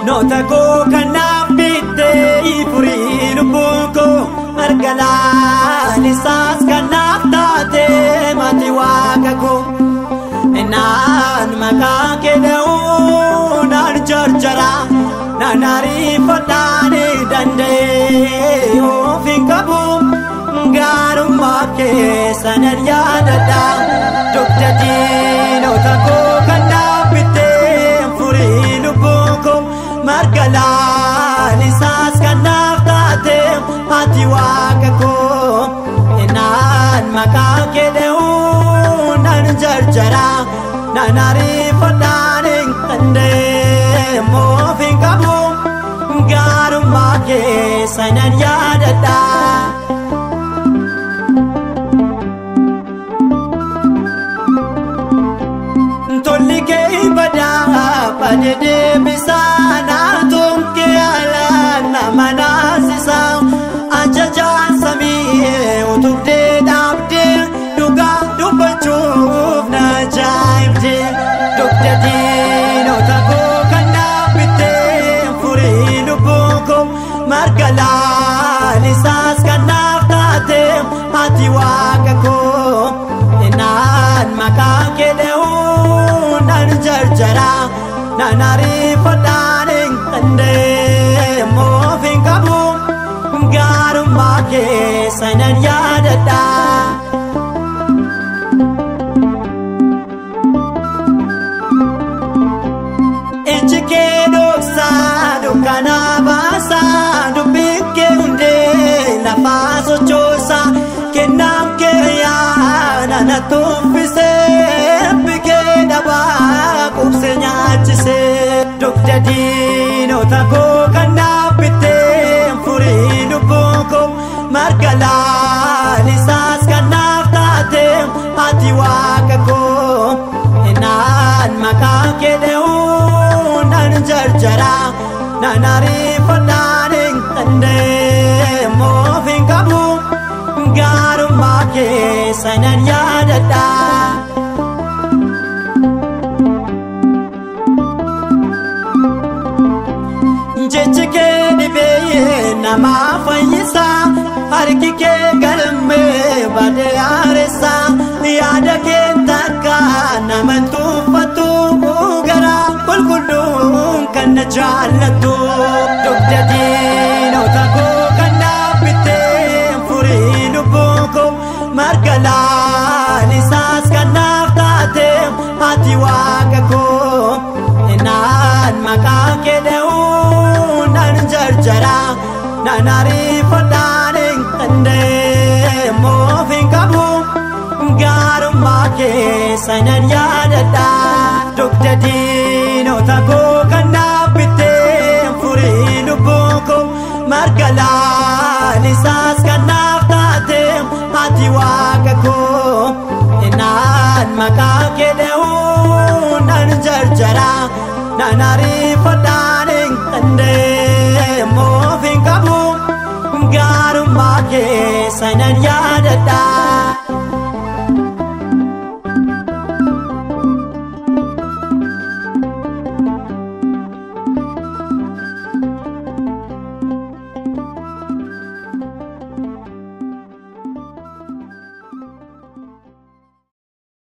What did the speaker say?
noota koo kanaaf bittee furii lubbuu koo margalaan isaas kanaaf taatee mati waaqa koo naan maqaa kee dha'uu naan jarjara naan ariifadhaan danda'ee of hin qabu gaarummaa kee sanan yaadadha dugda diinota koo kanaaf bittee furii lubbuu koo margalaan isaas kanaaf taatee ati waaqa koo naan maqaa kee dha'uu naan jarjara naan ariifadhaan danda'ee of hin qabu gaarummaa kee sanan yaadadha. Tolli kee badaa badee bisaanaa tumkee alaan nama naasisaa ajajaan samii utubdee dhaabdee dhugaa dubbachuuf na ajaa'ibdee dugda diinota koo kanaaf bittee furii lubbuu koo margalaan isaas kanaaf taatee ati waaqa koo naan maqaa kee dha'uu naan jarjara naan ariifadhaan danda'ee of hin qabu gaarummaa kee sanan yaadadha. Iji kee dhoksaa dukkanaa baasaa dubbii kee hundee lafaa sochoosaa kennaan kee yaada na tuffisee bikee dhabaa qubsee nyaachisee dugda diinota koo kanaaf bittee furii lubbuu koo margalaan isaas kanaaf taatee ati waaqa koo naan maqaa kee dha'uu naan jarjara naan ariifadhaan danda'ee of hin qabu gaarummaa kee sanan yaadadha. Jechi kee dhibee nama fayyisa harki kee galmee badee haaressaa yaada kee takka nama tuuffatu garaa qulqulluun kan na jaallattu dugda diinota koo kanaaf bittee furii lubbuu koo margalaan isaas kanaaf taatee ati waaqa koo naan maqaa kee dha'uu naan jarjara naan ariifadhaan danda'ee of hin qabu gaarummaa kee sanan yaadadha dugda diinota koo kanaaf bittee furii lubbuu koo margalaan isaas kanaaf taatee ati waaqa koo naan maqaa kee dha'uu naan jarjara naan ariifadhaan danda'ee of hin qabu gaarummaa kee sanan yaadadha.